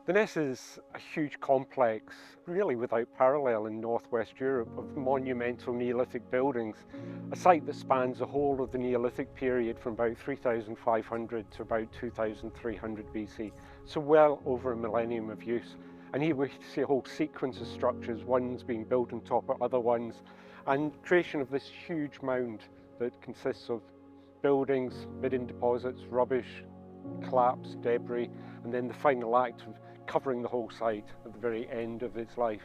The Ness is a huge complex, really without parallel in northwest Europe, of monumental Neolithic buildings, a site that spans the whole of the Neolithic period from about 3500 to about 2300 BC, so well over a millennium of use. And here we see a whole sequence of structures, ones being built on top of other ones, and creation of this huge mound that consists of buildings, mid-in deposits, rubbish, collapse, debris, and then the final act of covering the whole site at the very end of its life.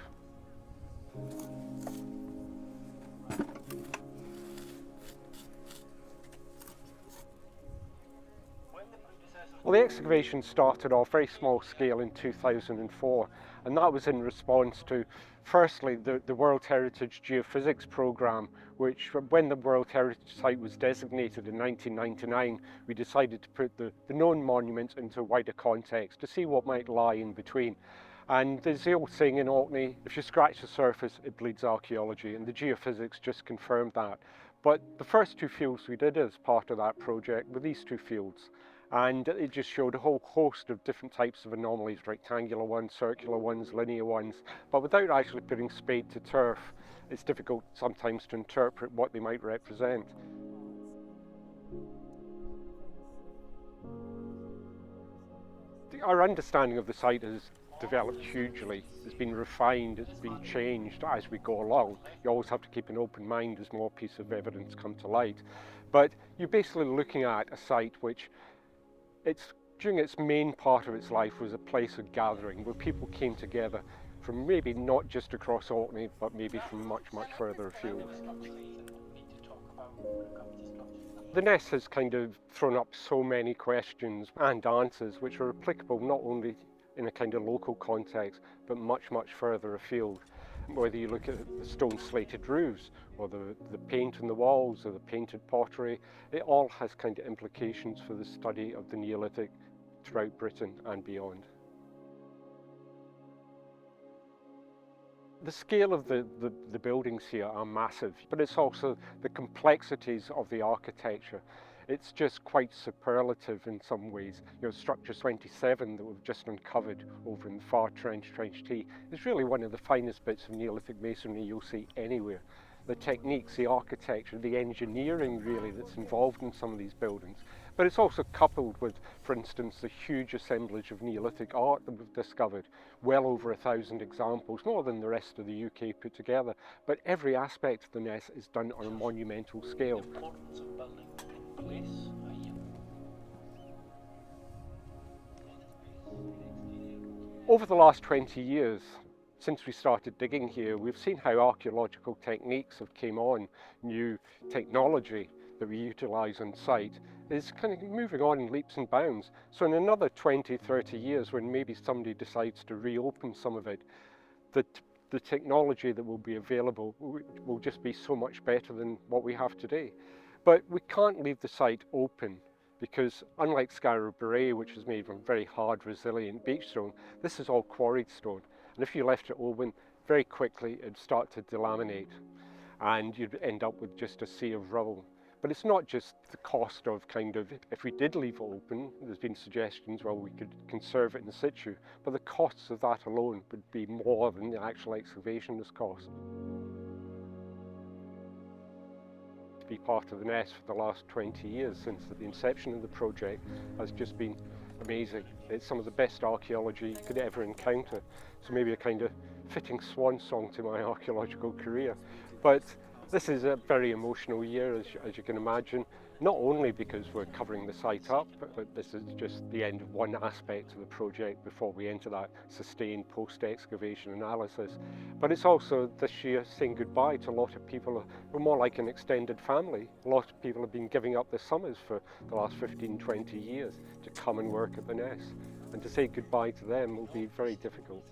Well, the excavation started off very small scale in 2004, and that was in response to, firstly, the World Heritage Geophysics Programme, which, when the World Heritage Site was designated in 1999, we decided to put the known monuments into a wider context to see what might lie in between. And there's the old saying in Orkney, if you scratch the surface, it bleeds archaeology, and the geophysics just confirmed that. But the first two fields we did as part of that project were these two fields. And it just showed a whole host of different types of anomalies, rectangular ones, circular ones, linear ones, but without actually putting spade to turf, it's difficult sometimes to interpret what they might represent. Our understanding of the site has developed hugely. It's been refined, it's been changed as we go along. You always have to keep an open mind as more pieces of evidence come to light. But you're basically looking at a site which during its main part of its life was a place of gathering where people came together from maybe not just across Orkney, but maybe from much, much further afield. The Ness has kind of thrown up so many questions and answers which are applicable not only in a kind of local context, but much, much further afield. Whether you look at the stone slated roofs or the paint on the walls or the painted pottery, it all has kind of implications for the study of the Neolithic throughout Britain and beyond. The scale of the buildings here are massive, but it's also the complexities of the architecture. It's just quite superlative in some ways. You know, Structure 27 that we've just uncovered over in the far trench, Trench T, is really one of the finest bits of Neolithic masonry you'll see anywhere. The techniques, the architecture, the engineering really that's involved in some of these buildings. But it's also coupled with, for instance, the huge assemblage of Neolithic art that we've discovered. Well over 1,000 examples, more than the rest of the UK put together. But every aspect of the Ness is done on a monumental scale. Over the last 20 years, since we started digging here, we've seen how archaeological techniques have came on. New technology that we utilise on site is kind of moving on in leaps and bounds. So in another 20, 30 years, when maybe somebody decides to reopen some of it, the technology that will be available will just be so much better than what we have today. But we can't leave the site open, because unlike Skara Brae, which is made from very hard, resilient beach stone, this is all quarried stone. And if you left it open, very quickly it'd start to delaminate and you'd end up with just a sea of rubble. But it's not just the cost of kind of, if we did leave it open, there's been suggestions, well, we could conserve it in situ, but the costs of that alone would be more than the actual excavation has cost. To be part of the Ness for the last 20 years since the inception of the project has just been amazing. It's some of the best archaeology you could ever encounter. So maybe a kind of fitting swan song to my archaeological career. But this is a very emotional year, as you can imagine, not only because we're covering the site up, but this is just the end of one aspect of the project before we enter that sustained post-excavation analysis. But it's also this year saying goodbye to a lot of people who are more like an extended family. A lot of people have been giving up their summers for the last 15, 20 years to come and work at the Ness. And to say goodbye to them will be very difficult.